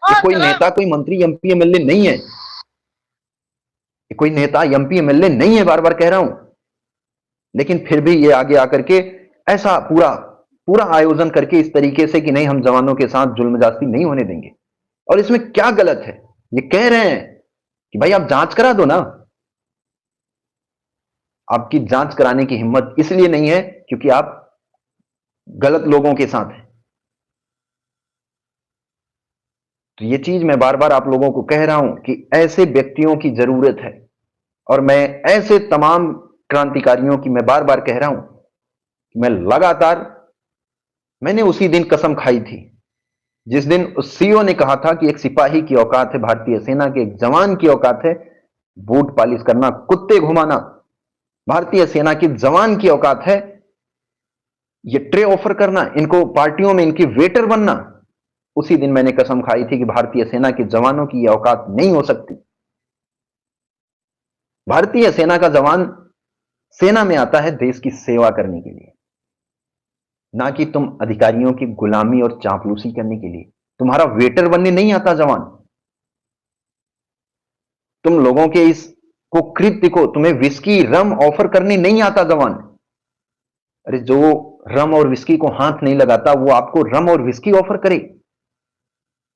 ये कोई नेता, कोई मंत्री, एमपी, एमएलए नहीं है। ये कोई नेता, एमपी, एमएलए नहीं है, बार बार कह रहा हूं। लेकिन फिर भी ये आगे आकर के ऐसा पूरा पूरा आयोजन करके इस तरीके से कि नहीं, हम जवानों के साथ जुल्म जास्ती नहीं होने देंगे। और इसमें क्या गलत है? ये कह रहे हैं कि भाई आप जांच करा दो ना। आपकी जांच कराने की हिम्मत इसलिए नहीं है क्योंकि आप गलत लोगों के साथ हैं। तो ये चीज मैं बार बार आप लोगों को कह रहा हूं कि ऐसे व्यक्तियों की जरूरत है। और मैं ऐसे तमाम क्रांतिकारियों की मैं बार बार कह रहा हूं कि मैं लगातार, मैंने उसी दिन कसम खाई थी जिस दिन उस सीओ ने कहा था कि एक सिपाही की औकात है, भारतीय सेना के एक जवान की औकात है बूट पॉलिश करना, कुत्ते घुमाना। भारतीय सेना के जवान की औकात है ये ट्रे ऑफर करना, इनको पार्टियों में इनकी वेटर बनना। उसी दिन मैंने कसम खाई थी कि भारतीय सेना के जवानों की यह औकात नहीं हो सकती। भारतीय सेना का जवान सेना में आता है देश की सेवा करने के लिए, ना कि तुम अधिकारियों की गुलामी और चापलूसी करने के लिए। तुम्हारा वेटर बनने नहीं आता जवान। तुम लोगों के इस कुकृत्य को, तुम्हें विस्की रम ऑफर करने नहीं आता जवान। अरे जो रम और विस्की को हाथ नहीं लगाता वो आपको रम और विस्की ऑफर करे।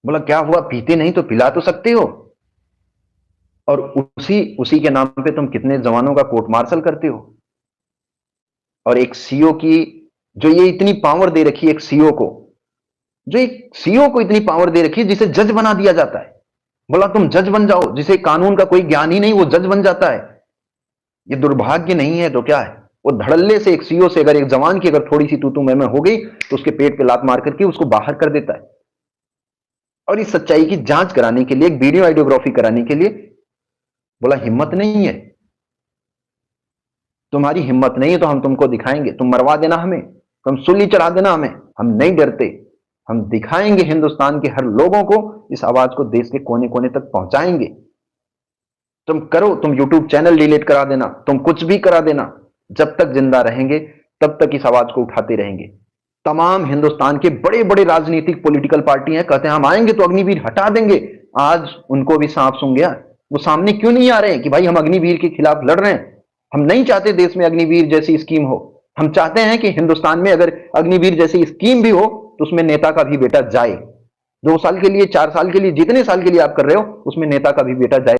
बोला क्या हुआ, पीते नहीं तो पिला तो सकते हो। और उसी उसी के नाम पे तुम कितने जवानों का कोर्ट मार्शल करते हो। और एक सीओ की जो ये इतनी पावर दे रखी है, एक सीओ को, जो एक सीओ को इतनी पावर दे रखी है जिसे जज बना दिया जाता है। बोला तुम जज बन जाओ, जिसे कानून का कोई ज्ञान ही नहीं वो जज बन जाता है। ये दुर्भाग्य नहीं है तो क्या है? वो धड़ल्ले से एक सीओ से अगर एक जवान की अगर थोड़ी सी तू मैं हो गई तो उसके पेट पे लात मार करके उसको बाहर कर देता है। और इस सच्चाई की जांच कराने के लिए, एक वीडियो आइडियोग्राफी कराने के लिए बोला हिम्मत नहीं है, तुम्हारी हिम्मत नहीं है तो हम तुमको दिखाएंगे। तुम मरवा देना हमें, तुम सुली चढ़ा देना हमें, हम नहीं डरते। हम दिखाएंगे हिंदुस्तान के हर लोगों को, इस आवाज को देश के कोने कोने तक पहुंचाएंगे। तुम करो, तुम यूट्यूब चैनल डिलीट करा देना, तुम कुछ भी करा देना, जब तक जिंदा रहेंगे तब तक इस आवाज को उठाते रहेंगे। तमाम हिंदुस्तान के बड़े बड़े राजनीतिक पॉलिटिकल पार्टी हैं, कहते हैं हम आएंगे तो अग्निवीर हटा देंगे। आज उनको भी सांप सूंघ गया। वो सामने क्यों नहीं आ रहे हैं कि भाई हम अग्निवीर के खिलाफ लड़ रहे हैं। हम नहीं चाहते देश में अग्निवीर जैसी स्कीम हो। हम चाहते हैं कि हिंदुस्तान में अगर अग्निवीर जैसी स्कीम भी हो तो उसमें नेता का भी बेटा जाए। 2 साल के लिए, 4 साल के लिए, जितने साल के लिए आप कर रहे हो उसमें नेता का भी बेटा जाए।